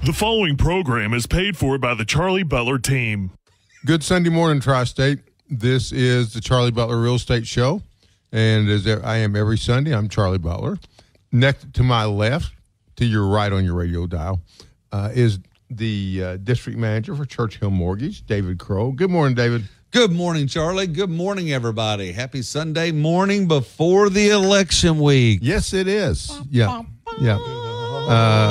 The following program is paid for by the Charlie Butler team. Good Sunday morning, Tri-State. This is the Charlie Butler Real Estate Show, and as I am every Sunday, I'm Charlie Butler. Next to my left, to your right on your radio dial, is the district manager for Churchill Mortgage, David Crow. Good morning, David. Good morning, Charlie. Good morning, everybody. Happy Sunday morning before the election week. Yes, it is. Yeah.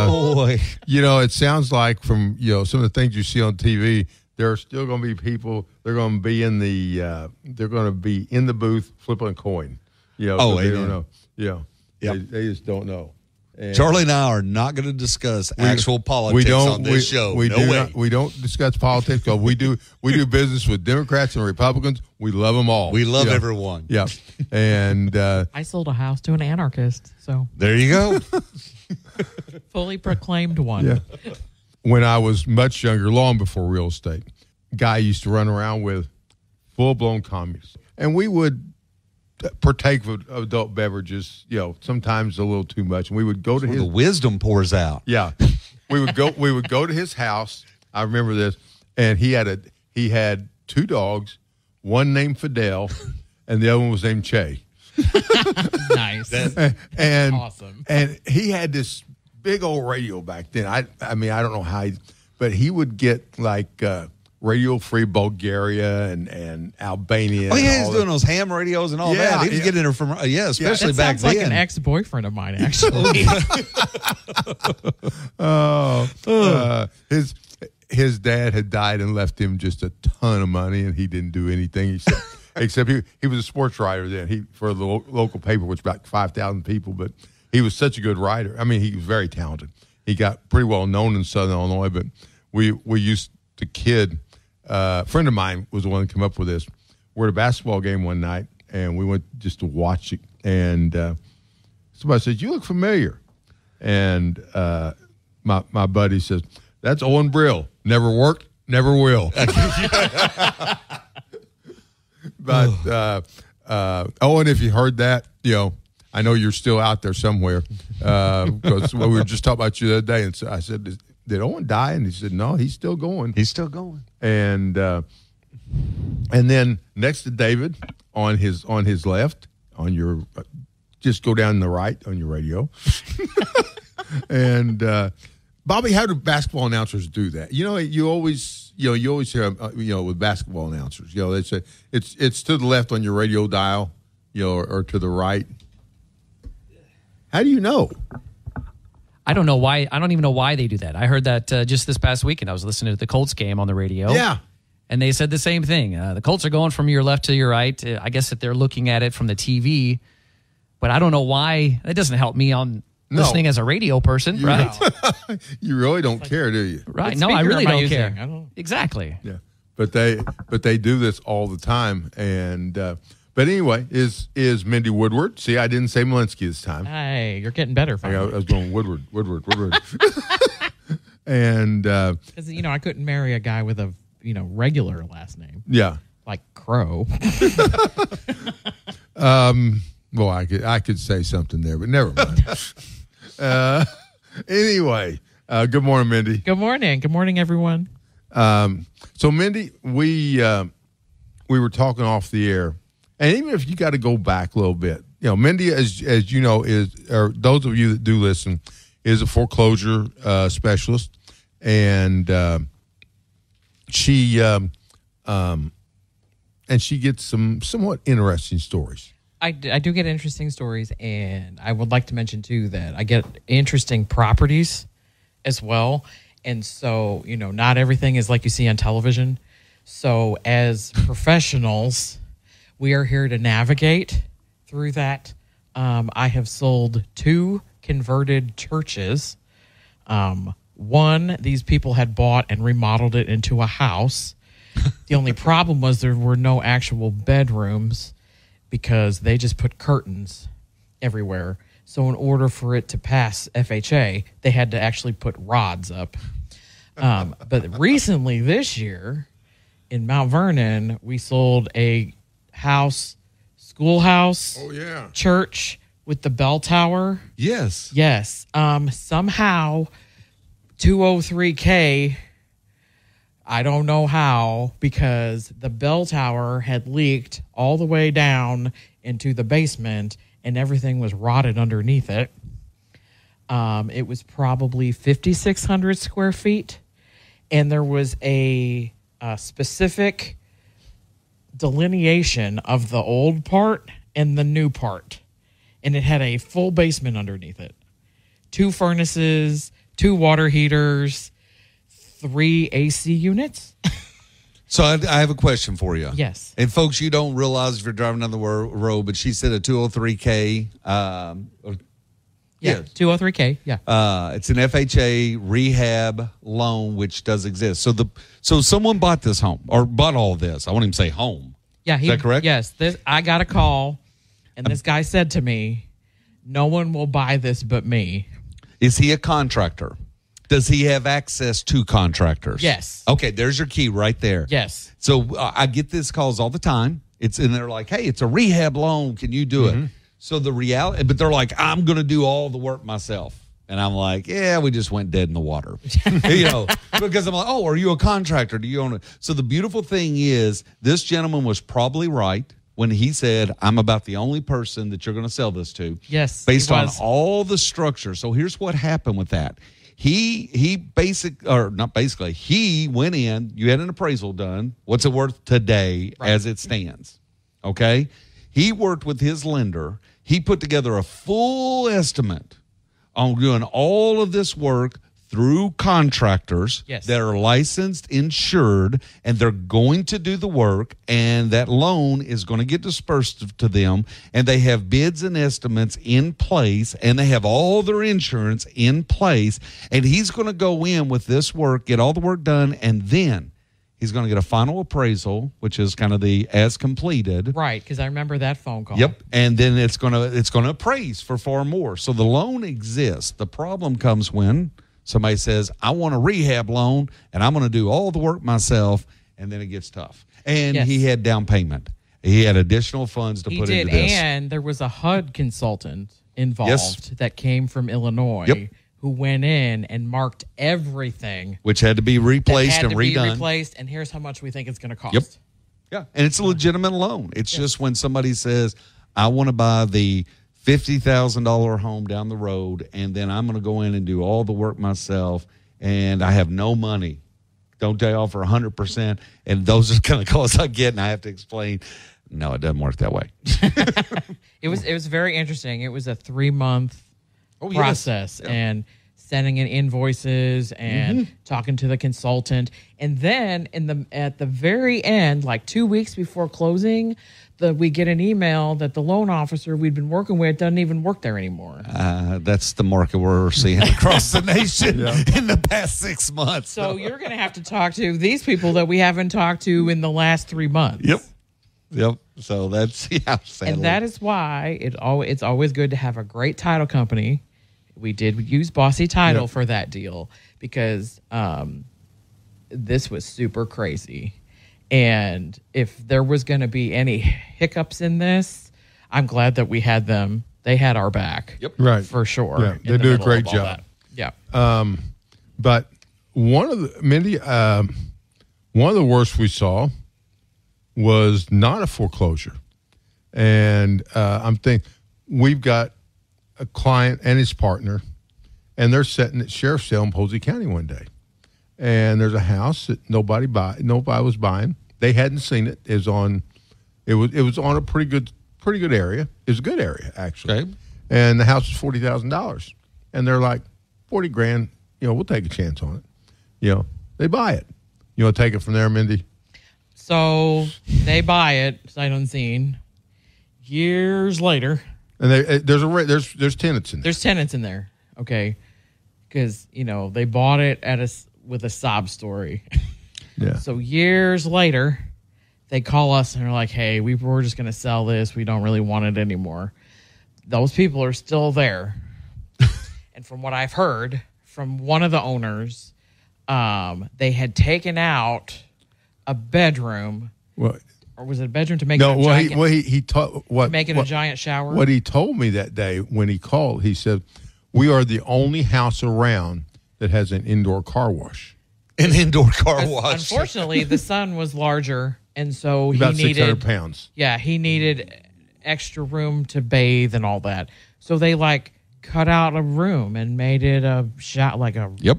Boy. You know, it sounds like from, some of the things you see on TV, there are still going to be people, they're going to be in the booth flipping a coin. They don't know. Yeah. Yep. They just don't know. And Charlie and I are not going to discuss actual politics on this show. We don't discuss politics because we do business with Democrats and Republicans. We love them all. We love everyone. Yeah. And I sold a house to an anarchist, so there you go. Fully proclaimed one. Yeah. When I was much younger, long before real estate, guy used to run around with full-blown communists. And we would partake of adult beverages, sometimes a little too much. And we would go to the wisdom pours out. Yeah. We would go to his house. I remember this. And he had two dogs, one named Fidel, and the other one was named Che. Nice. And awesome. And he had this big old radio back then. I don't know how but he would get like Radio Free Bulgaria and Albania. Oh, yeah, he's doing those ham radios and all that. He was getting it from, especially that back then. Sounds like an ex-boyfriend of mine, actually. His dad had died and left him just a ton of money, and he didn't do anything except he was a sports writer then. For the local paper, which was about 5,000 people, but he was such a good writer. I mean, he was very talented. He got pretty well known in Southern Illinois, but we used to kid. A friend of mine was the one that came up with this. We're at a basketball game one night, and we went just to watch it. And somebody said, "You look familiar." And my buddy says, "That's Owen Brill. Never worked, never will." But Owen, if you heard that, I know you're still out there somewhere because we were just talking about you the other day. And so I said, "Did Owen die?" And he said, "No, he's still going. He's still going." And then next to David on his left, on your just go down the right on your radio. And Bobby, how do basketball announcers do that? You always hear with basketball announcers, they say it's to the left on your radio dial, or to the right. How do you know? I don't know why. I don't even know why they do that. I heard that just this past weekend. I was listening to the Colts game on the radio. Yeah. And they said the same thing. The Colts are going from your left to your right. I guess that they're looking at it from the TV. But I don't know why. That doesn't help me on listening as a radio person, right? You really don't care, do you? Right. No, I really don't care. I don't... Exactly. Yeah. But they do this all the time. And but anyway, is Mindy Woodward? See, I didn't say Malinsky this time. Hey, you're getting better. I was going Woodward. And because I couldn't marry a guy with a regular last name. Yeah, like Crow. Well, I could say something there, but never mind. Anyway, good morning, Mindy. Good morning, everyone. So, Mindy, we were talking off the air. And even if you got to go back a little bit, Mindy, as you know, or those of you that do listen, is a foreclosure specialist, and she gets some somewhat interesting stories. I do get interesting stories, and I would like to mention too that I get interesting properties as well. And so, not everything is like you see on television. So, as professionals, we are here to navigate through that. I have sold 2 converted churches. One, these people had bought and remodeled it into a house. The only problem was there were no actual bedrooms because they just put curtains everywhere. So in order for it to pass FHA, they had to actually put rods up. But recently this year in Mount Vernon, we sold a schoolhouse, church with the bell tower. Yes. Somehow 203K, I don't know how, because the bell tower had leaked all the way down into the basement and everything was rotted underneath it. It was probably 5,600 square feet, and there was a specific delineation of the old part and the new part, and it had a full basement underneath it. 2 furnaces, 2 water heaters, 3 AC units. So I have a question for you. Yes. And folks, you don't realize if you're driving down the road, but she said a 203K. Yeah, 203K. Yeah. It's an FHA rehab loan, which does exist. So someone bought this home, or bought all this. I won't even say home. Yeah. Is that correct? Yes. I got a call, and this guy said to me, "No one will buy this but me." Is he a contractor? Does he have access to contractors? Yes. Okay, there's your key right there. Yes. So I get these calls all the time. And they're like, "Hey, it's a rehab loan. Can you do it?" So the reality, but they're like, "I'm going to do all the work myself." And I'm like, "Yeah, we just went dead in the water." Because I'm like, "Oh, are you a contractor? Do you own it?" So the beautiful thing is, this gentleman was probably right when he said, "I'm about the only person that you're going to sell this to." Yes. Based he on was. all the structure. So here's what happened with that. He went in, you had an appraisal done. What's it worth today as it stands? Okay. He worked with his lender. He put together a full estimate on doing all of this work through contractors that are licensed, insured, and they're going to do the work, and that loan is going to get dispersed to them, and they have bids and estimates in place, and they have all their insurance in place, and he's going to go in with this work, get all the work done, and then he's going to get a final appraisal, which is kind of the as completed. Right, because I remember that phone call. Yep, and then it's going to appraise for far more. So the loan exists. The problem comes when somebody says, "I want a rehab loan, and I'm going to do all the work myself," and then it gets tough. And he had down payment. He had additional funds to put into this. And there was a HUD consultant involved that came from Illinois who went in and marked everything. Which had to be replaced and redone. And here's how much we think it's going to cost. Yep. Yeah, and it's a legitimate loan. It's just when somebody says, "I want to buy the $50,000 home down the road, and then I'm going to go in and do all the work myself, and I have no money. Don't they offer 100%?" And those are the kind of calls I get, and I have to explain, no, it doesn't work that way. It was very interesting. It was a 3-month process, and sending in invoices and talking to the consultant, and then at the very end, like 2 weeks before closing, we get an email that the loan officer we'd been working with doesn't even work there anymore. That's the market we're seeing across the nation in the past 6 months. So you're going to have to talk to these people that we haven't talked to in the last 3 months. Yep. So that's sadly. And that is why it's always good to have a great title company. We did use Bossy Title for that deal because this was super crazy. And if there was going to be any hiccups in this, I'm glad that we had them. They had our back. Yep. Right. For sure. Yeah, they do a great job. That. Yeah. But one of the worst we saw was not a foreclosure. And I'm thinking we've got a client and his partner, and they're sitting at sheriff's sale in Posey County one day. And there's a house that nobody was buying. They hadn't seen it. It was on a pretty good area. It was a good area, actually. Okay. And the house was $40,000. And they're like, $40,000, we'll take a chance on it. They buy it. You want to take it from there, Mindy? So they buy it, sight unseen. Years later. And there's tenants in there. There's tenants in there, okay? Because, they bought it with a sob story. Yeah. So years later, they call us and they're like, "Hey, we're just going to sell this. We don't really want it anymore." Those people are still there. And from what I've heard from one of the owners, they had taken out a bedroom. Well, or was it a bedroom to make it a giant, a giant shower? What he told me that day when he called, he said, "We are the only house around that has an indoor car wash. An indoor car wash. Unfortunately, the son was larger, and so About he 600 needed pounds. Yeah, he needed extra room to bathe and all that. So they cut out a room and made it a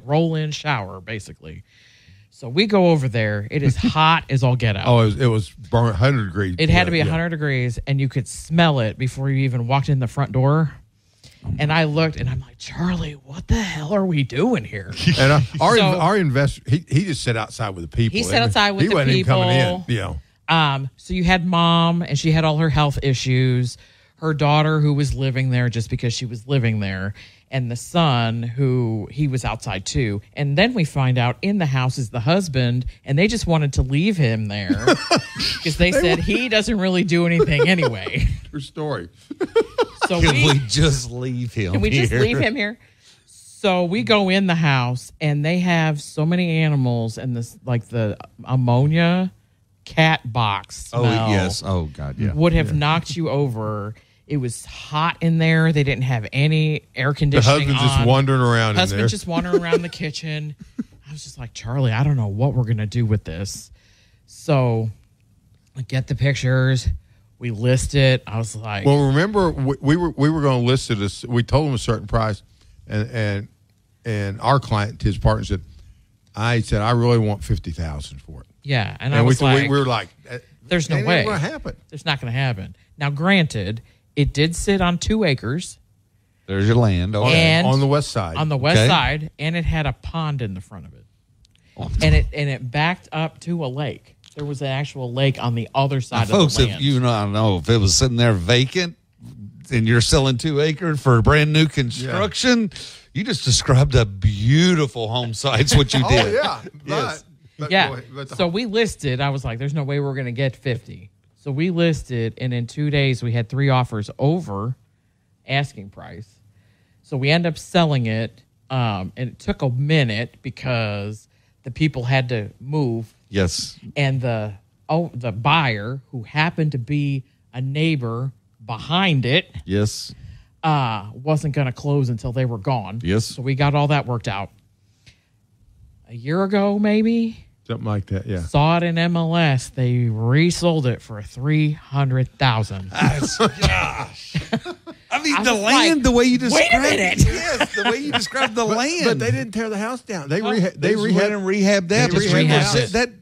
roll-in shower, basically. So we go over there. It is hot as all get out. Oh, it was burnt 100 degrees. It had to be 100 degrees, and you could smell it before you even walked in the front door. And I looked, and I'm like, Charlie, what the hell are we doing here? And our investor, he just sat outside with the people. He sat outside with the people. He wasn't even coming in. So you had mom, and she had all her health issues. Her daughter, who was living there just because she was living there, and the son, who he was outside too. And then we find out in the house is the husband, and they just wanted to leave him there because they said he doesn't really do anything anyway. True story. So can we just leave him? Can we just leave him here? So we go in the house, and they have so many animals, and this the ammonia cat box smell. Oh yes. Oh God. Yeah. Would have knocked you over. It was hot in there. They didn't have any air conditioning. The husband's just wandering around in there. Just wandering around the kitchen. I was just like, Charlie, I don't know what we're gonna do with this. So I get the pictures. We list it. I was like, well, remember we were going to list it as, we told him a certain price, and our client, his partner, said, I really want 50,000 for it. Yeah, and I was like, we were like, there's no way. It's going to happen. It's not going to happen. Now, granted, it did sit on 2 acres. There's your land. Okay. And on the west side. On the west side, and it had a pond in the front of it. And it backed up to a lake. There was an actual lake on the other side of the land. Folks, if you know, if it was sitting there vacant and you're selling 2 acres for brand new construction, you just described a beautiful home site. What you did. Oh, yeah. Yes. So we listed. I was like, there's no way we're going to get 50. So we listed, and in 2 days, we had 3 offers over asking price. So we end up selling it, and it took a minute because the people had to move. Yes. And the buyer, who happened to be a neighbor behind it, yes, wasn't going to close until they were gone. Yes. So we got all that worked out. A year ago, maybe. Something like that, yeah. Saw it in MLS. They resold it for $300,000. Gosh. I mean, the land, the way you described it. Wait a minute. Yes, the way you described the land. But they didn't tear the house down. They went and rehabbed that. They rehabbed it.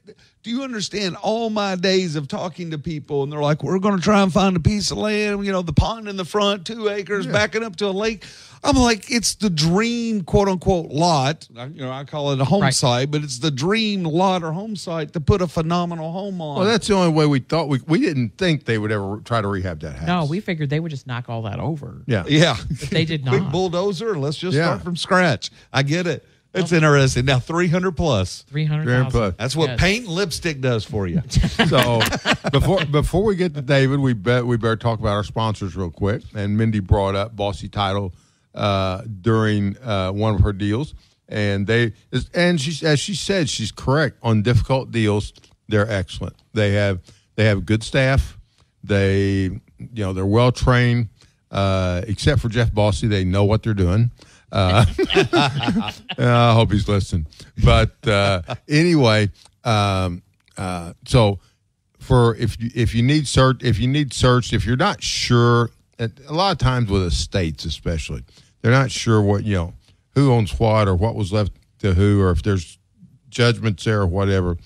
Do you understand all my days of talking to people, and they're like, we're going to try and find a piece of land, the pond in the front, 2 acres, backing up to a lake. I'm like, it's the dream, quote unquote, lot. I call it a home site, but it's the dream lot or home site to put a phenomenal home on. Well, that's the only way we thought. We didn't think they would ever try to rehab that house. No, we figured they would just knock all that over. Yeah. But they did not. Big bulldozer, let's just start from scratch. I get it. It's interesting. Now, 300 plus. 300,000. That's what paint and lipstick does for you. So before we get to David, we better talk about our sponsors real quick. And Mindy brought up Bossy Title during one of her deals, and as she said, she's correct on difficult deals. They're excellent. They have good staff. They're well trained. Except for Jeff Bossy, they know what they're doing. I hope he's listening. But anyway, so for if you need search, if you're not sure, a lot of times with estates especially, they're not sure what who owns what or what was left to who, or if there's judgments there or whatever.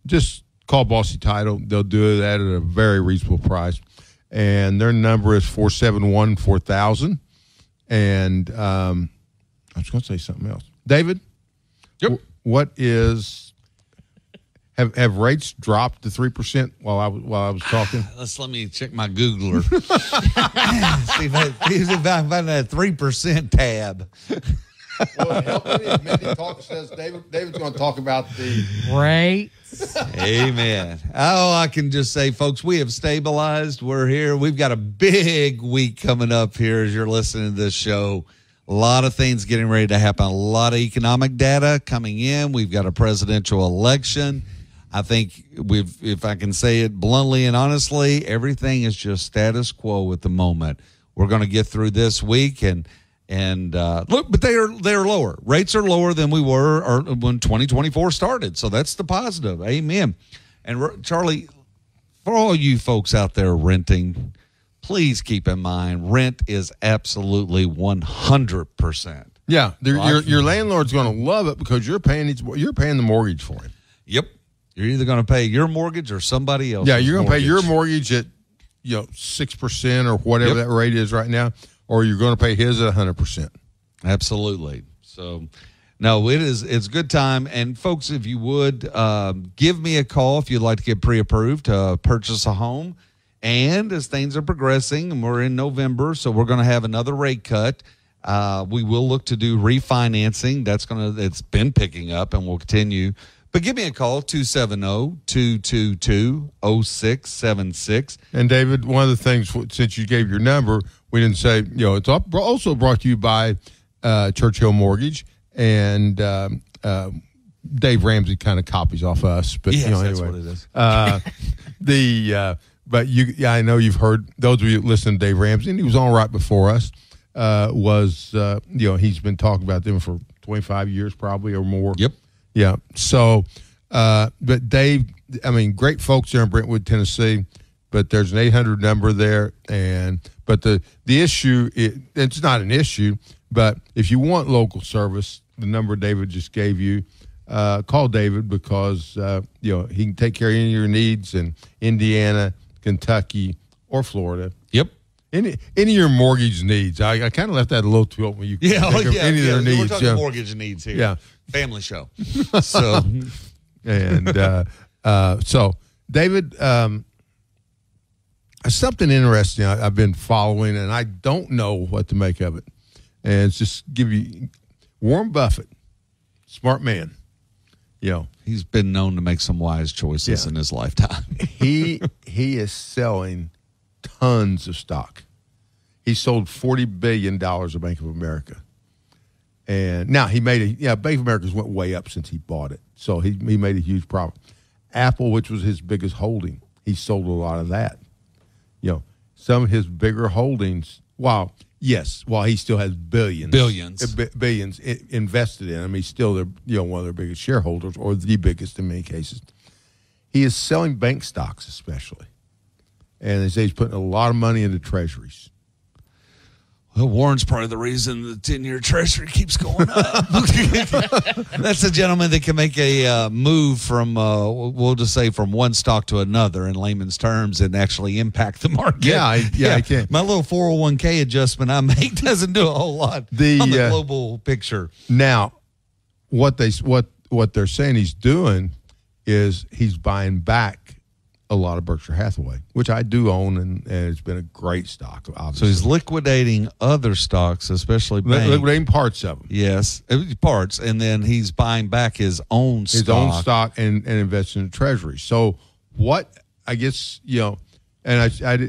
Just call Bossy Title. They'll do that at a very reasonable price, and their number is 471-4000. And I was going to say something else. David, what is have rates dropped to 3% while I was talking? Let me check my Googler. see if I can find that 3% tab. Well, it helped me if Mindy says David's going to talk about the rates. Amen. Oh, I can just say, folks, we have stabilized. We're here. We've got a big week coming up here as you're listening to this show. A lot of things getting ready to happen. A lot of economic data coming in. We've got a presidential election. I think if I can say it bluntly and honestly, everything is just status quo at the moment. We're going to get through this week, and And look, but they're lower. Rates are lower than we were or when 2024 started. So that's the positive. Amen. And Charlie, for all you folks out there renting, please keep in mind rent is absolutely 100%. Yeah, your landlord's going to love it because you're paying the mortgage for him. Yep, you're either going to pay your mortgage or somebody else's. Yeah, you're going to pay your mortgage at 6% or whatever that rate is right now, or you're going to pay his at 100%. Absolutely. So, no, it's a good time. And folks, if you would give me a call if you'd like to get pre-approved to purchase a home. And as things are progressing, and we're in November, so we're going to have another rate cut. We will look to do refinancing. It's been picking up and will continue. But give me a call, 270-222-0676. And David, one of the things, since you gave your number, we didn't say, it's also brought to you by Churchill Mortgage, and Dave Ramsey kind of copies off us. But yes, anyway. That's what it is. But I know you've heard, those of you that listen to Dave Ramsey, and he was on right before us, he's been talking about them for 25 years probably or more. Yep. Yeah. So, but Dave, great folks there in Brentwood, Tennessee, but there's an 800 number there. But the issue, it's not an issue, but if you want local service, the number David just gave you, call David because, he can take care of any of your needs in Indiana, Kentucky, or Florida. Yep. Any of your mortgage needs. I kind of left that a little too open. You can think of any of their needs. We're talking mortgage needs here. Yeah. Family show. So, so David, something interesting I've been following, and I don't know what to make of it. And it's just give you Warren Buffett, smart man. He's been known to make some wise choices in his lifetime. he is selling tons of stock. He sold $40 billion of Bank of America. And now he made Bank of America's went way up since he bought it. So he made a huge profit. Apple, which was his biggest holding, he sold a lot of that. Some of his bigger holdings, while he still has billions invested in him, he's still one of their biggest shareholders, or the biggest in many cases. He is selling bank stocks, especially, and they say he's putting a lot of money into treasuries. Well, Warren's part of the reason the 10-year treasury keeps going up. That's a gentleman that can make a move from, we'll just say, from one stock to another in layman's terms and actually impact the market. Yeah, I can. My little 401k adjustment I make doesn't do a whole lot on the global picture. Now, what they're saying he's doing is he's buying back a lot of Berkshire Hathaway, which I do own, and it's been a great stock, obviously. So he's liquidating other stocks, especially banks. Liquidating parts of them. Yes, parts, and then he's buying back his own stock. His own stock and investing in treasury. So what, I guess, and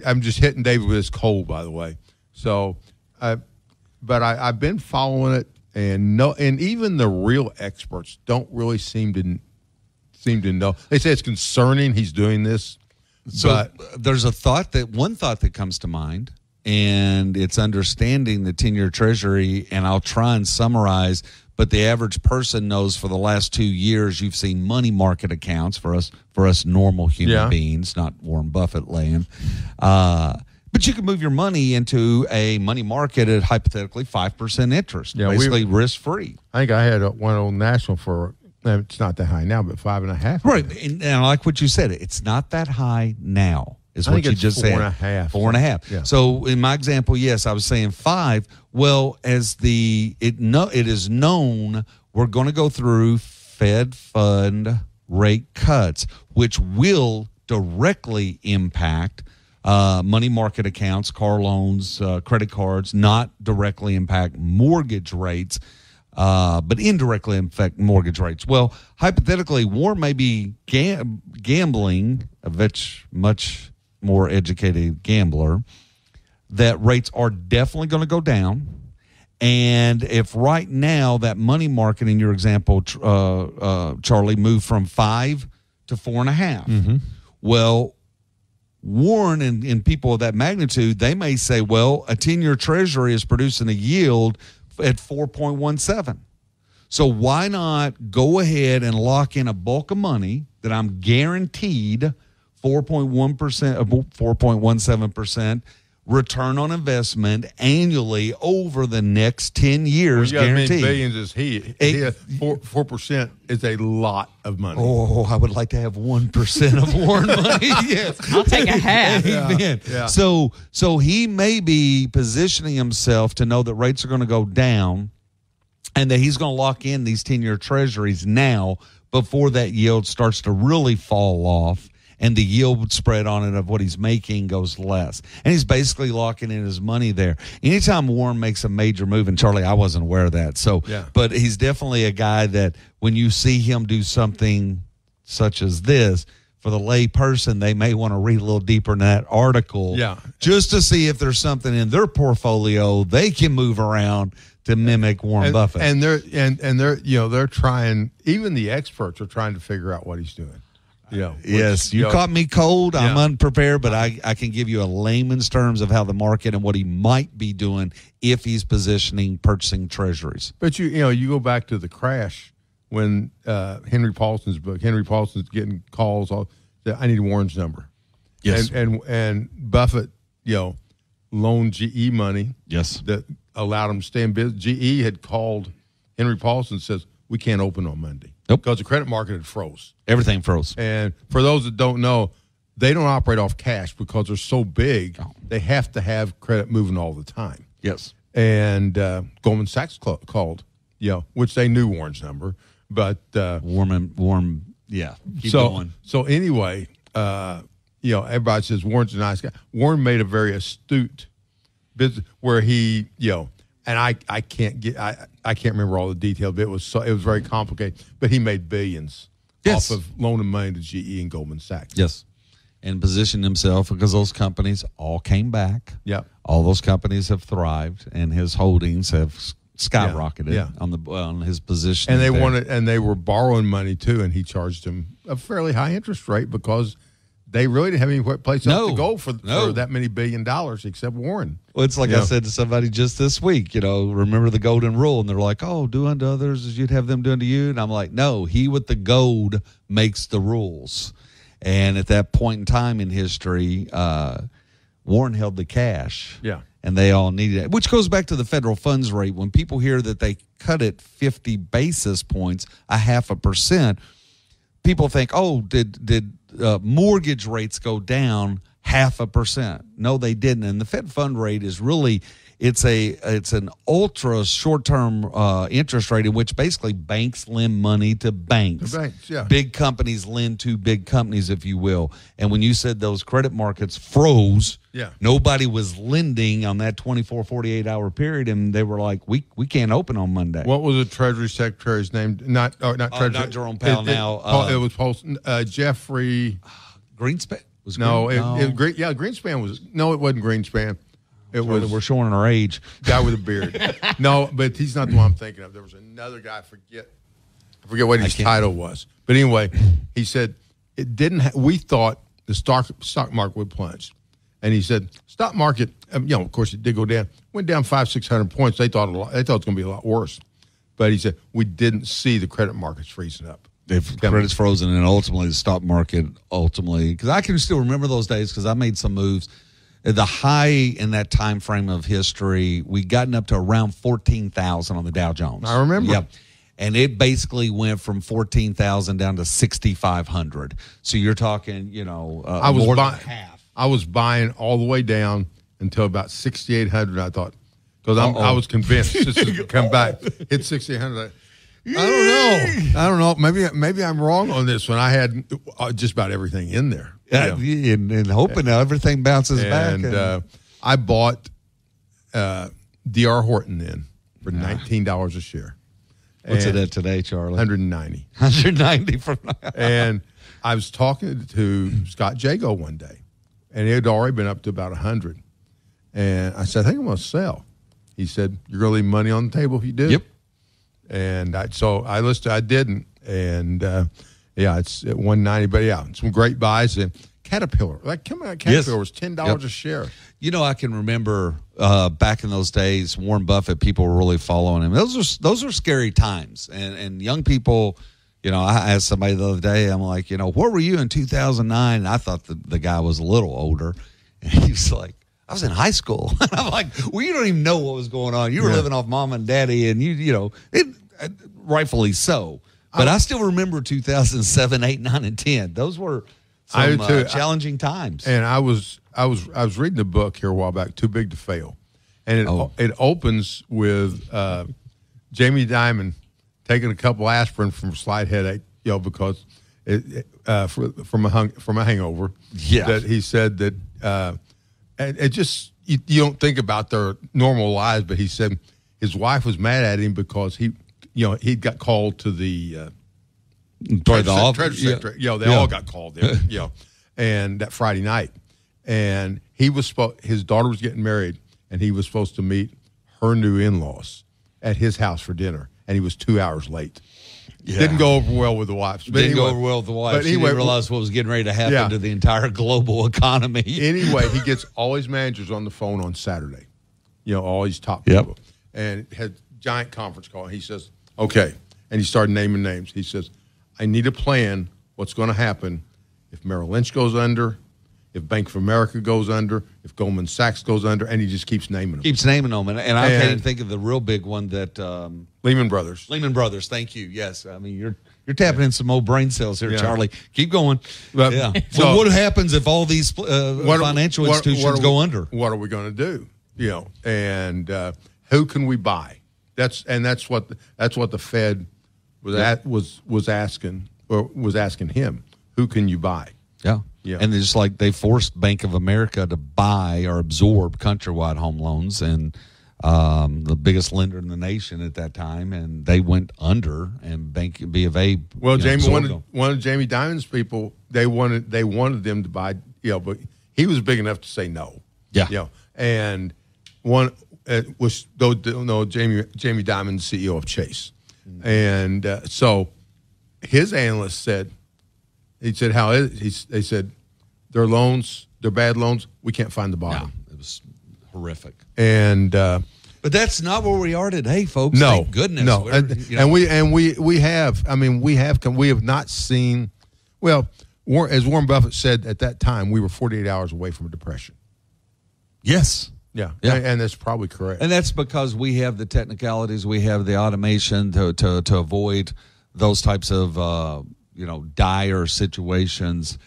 I'm just hitting David with his cold, by the way. So, but I've been following it, and even the real experts don't really seem to know. They say it's concerning he's doing this. So there's one thought that comes to mind, and it's understanding the 10-year treasury, and I'll try and summarize, but the average person knows for the last 2 years you've seen money market accounts for us normal human beings, not Warren Buffett land. But you can move your money into a money market at hypothetically 5% interest, basically risk-free. I think I had one Old National for, it's not that high now, but 5.5%. Right, and I like what you said. It's not that high now, is what you just said. 4.5%. 4.5%. Yeah. So in my example, yes, I was saying 5. Well, as it is known, we're going to go through Fed fund rate cuts, which will directly impact money market accounts, car loans, credit cards, not directly impact mortgage rates, but indirectly affect mortgage rates. Well, hypothetically, Warren may be gambling, a much more educated gambler, that rates are definitely going to go down. And if right now that money market, in your example, Charlie, moved from 5 to 4.5, well, Warren and people of that magnitude, they may say, well, a 10-year treasury is producing a yield at 4.17. So why not go ahead and lock in a bulk of money that I'm guaranteed 4.1%, 4.17% return on investment annually over the next 10 years, guaranteed. Billions is 4% is a lot of money. Oh, I would like to have 1% of Warren money. Yes, I'll take a half. Amen. Yeah. So he may be positioning himself to know that rates are going to go down, and that he's going to lock in these 10-year treasuries now before that yield starts to really fall off. And the yield spread on it of what he's making goes less. And he's basically locking in his money there. Anytime Warren makes a major move, and Charlie, I wasn't aware of that. So, yeah. But he's definitely a guy that when you see him do something such as this, for the lay person, they may want to read a little deeper in that article, just to see if there's something in their portfolio they can move around to mimic Warren Buffett. And they're trying. Even the experts are trying to figure out what he's doing. Yes, you caught me cold. I'm unprepared, but I can give you a layman's terms of how the market and what he might be doing if he's purchasing treasuries. But you go back to the crash when Henry Paulson's book. Henry Paulson's getting calls. I need Warren's number. Yes, and Buffett, loaned GE money. Yes, that allowed him to stay in business. GE had called Henry Paulson and says we can't open on Monday. Nope. Because the credit market had froze. Everything froze. And for those that don't know, they don't operate off cash because they're so big. Oh. They have to have credit moving all the time. Yes. And Goldman Sachs called, which they knew Warren's number. But Warren, yeah. Keep going. So anyway, everybody says Warren's a nice guy. Warren made a very astute business where he, and I can't remember all the details, but it was very complicated. But he made billions off of loaning money to GE and Goldman Sachs. Yes, and positioned himself because those companies all came back. Yeah, all those companies have thrived, and his holdings have skyrocketed on his position. And they were borrowing money too, and he charged them a fairly high interest rate because they really didn't have any place else to go for that many $1 billion except Warren. Well, it's like I said to somebody just this week, remember the golden rule? And they're like, oh, do unto others as you'd have them do unto you. And I'm like, no, he with the gold makes the rules. And at that point in time in history, Warren held the cash. Yeah. And they all needed it, which goes back to the federal funds rate. When people hear that they cut it 50 basis points, 0.5%, people think, oh, did mortgage rates go down 0.5%? No, they didn't. And the Fed fund rate is really it's an ultra short-term interest rate in which basically banks lend money to banks. Big companies lend to big companies, if you will. And when you said those credit markets froze, nobody was lending on that 24, 48-hour period, and they were like, we can't open on Monday. What was the Treasury Secretary's name? Not Treasury. Not Jerome Powell now. It was Jeffrey Greenspan. Greenspan was. No, it wasn't Greenspan. We're showing our age. Guy with a beard. No, but he's not the one I'm thinking of. There was another guy. I forget what his title was. But anyway, he said it didn't. We thought the stock market would plunge, and he said stock market. Of course, it did go down. Went down 500-600 points. They thought it was going to be a lot worse. But he said we didn't see the credit markets freezing up. Credit's frozen, and ultimately the stock market. Because I can still remember those days because I made some moves. The high in that time frame of history, we gotten up to around 14,000 on the Dow Jones. I remember. Yep. And it basically went from 14,000 down to 6,500. So you're talking, more than half. I was buying all the way down until about 6,800. I thought, because I was convinced this would come back, hit 6,800. I don't know. Maybe I'm wrong on this one. I had just about everything in there. And hoping everything bounces back. And I bought D.R. Horton then for $19 a share. What's it at today, Charlie? 190. 190 from And I was talking to Scott Jago one day, and it had already been up to about 100. And I said, I think I'm going to sell. He said, you're going to leave money on the table if you do? Yep. And so I listed, I didn't. And it's at 190. But some great buys. And Caterpillar. Like, come on, Caterpillar was $10 a share. You know, I can remember back in those days, Warren Buffett, people were really following him. Those are scary times. And young people, you know, I asked somebody the other day, I'm like, you know, where were you in 2009? And I thought the guy was a little older. And he was like, I was in high school. And I'm like, well, you don't even know what was going on. You were living off mom and daddy, and you know, rightfully so. But I still remember 2007, 8, 9, and 10. Those were some challenging times. And I was reading a book here a while back, Too Big to Fail, and it opens with Jamie Dimon taking a couple aspirin from a slight headache, you know, because from a hangover. Yeah, that he said that. And it just you don't think about their normal lives, but he said his wife was mad at him because he got called to the treasure secretary. You know, they all got called there. You know, and that Friday night, and his daughter was getting married, and he was supposed to meet her new in-laws at his house for dinner, and he was 2 hours late. Yeah. Didn't go over well with the wife. Didn't go over well with the wife. But anyway, didn't realize what was getting ready to happen to the entire global economy. Anyway, he gets all his managers on the phone on Saturday. You know, all his top people. And had giant conference call. And he says, okay. And he started naming names. He says, I need a plan what's going to happen if Merrill Lynch goes under, if Bank of America goes under, if Goldman Sachs goes under, and he just keeps naming them. Keeps naming them. And I can't even think of the real big one that Lehman Brothers. Lehman Brothers, thank you. Yes. I mean, you're tapping in some old brain cells here, Charlie. Keep going. But, so what happens if all these financial institutions go under? What are we going to do? You know, and who can we buy? That's what the Fed was asking him. Who can you buy? Yeah. Yeah. And it's like they forced Bank of America to buy or absorb Countrywide Home Loans, and the biggest lender in the nation at that time, and they went under, and B of A. Well, one of Jamie Dimon's people, they wanted them to buy, you know, but he was big enough to say no. Yeah. You know, and one was Jamie Dimon, CEO of Chase, and so his analyst said. He said, they said, their loans, their bad loans, we can't find the bottom. No, it was horrific. And but that's not where we are today, folks. No, thank goodness. No, we have not seen. Well, as Warren Buffett said at that time, we were 48 hours away from a depression. Yes. Yeah, and that's probably correct. And that's because we have the technicalities, we have the automation to avoid those types of dire situations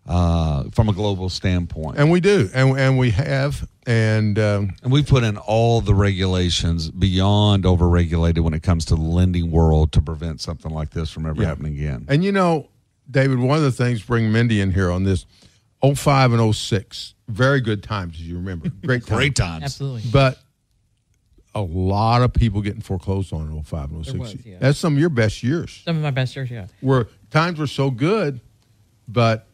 from a global standpoint. And we do, and we have, and we put in all the regulations beyond overregulated when it comes to the lending world to prevent something like this from ever happening again. And you know, David, one of the things, bring Mindy in here on this, 05 and 06, very good times, as you remember. Great times. Great times. Absolutely. But a lot of people getting foreclosed on in 05 and 06. That's some of your best years. Some of my best years, yeah. Where times were so good, but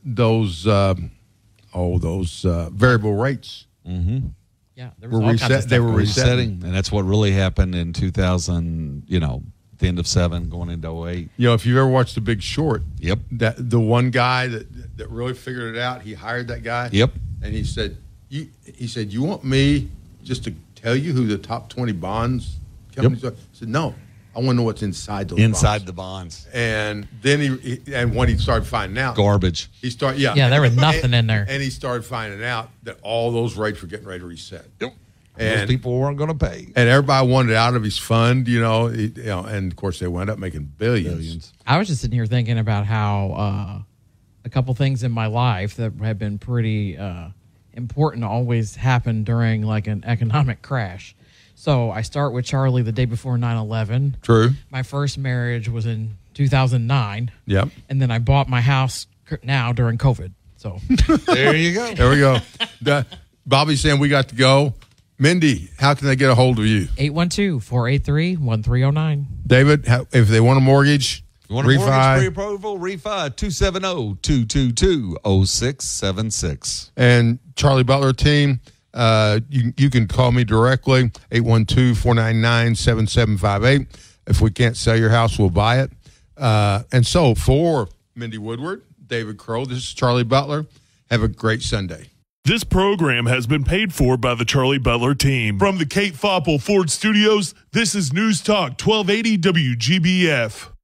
those variable rates Yeah, there were was all kinds of reset. stuff They were going on. resetting. And that's what really happened in 2000, the end of 7 going into 08. You know, if you've ever watched The Big Short, Yep. that the one guy that really figured it out, he hired that guy. Yep. And he said, you want me just to tell you who the top 20 bonds companies are? I said, no. I want to know what's inside those bonds. The bonds. And then and when he started finding out. Garbage. He started, Yeah, there was nothing in there. And he started finding out that all those rates were getting ready to reset. Yep. And those people weren't going to pay. And everybody wanted out of his fund, and of course they wound up making billions. I was just sitting here thinking about how a couple things in my life that have been pretty important always happen during like an economic crash. So I start with Charlie the day before 9/11. True. My first marriage was in 2009. Yep. And then I bought my house now during COVID. So There you go. There we go. Bobby's saying we got to go. Mindy, how can they get a hold of you? 812-483-1309. David, if they want a mortgage, You want a mortgage pre-approval? Refi 270-222-0676. And Charlie Butler team, you can call me directly, 812-499-7758. If we can't sell your house, we'll buy it. And so for Mindy Woodward, David Kroll. This is Charlie Butler. Have a great Sunday. This program has been paid for by the Charlie Butler team. From the Kate Foppel Ford Studios, this is Newstalk 1280 WGBF.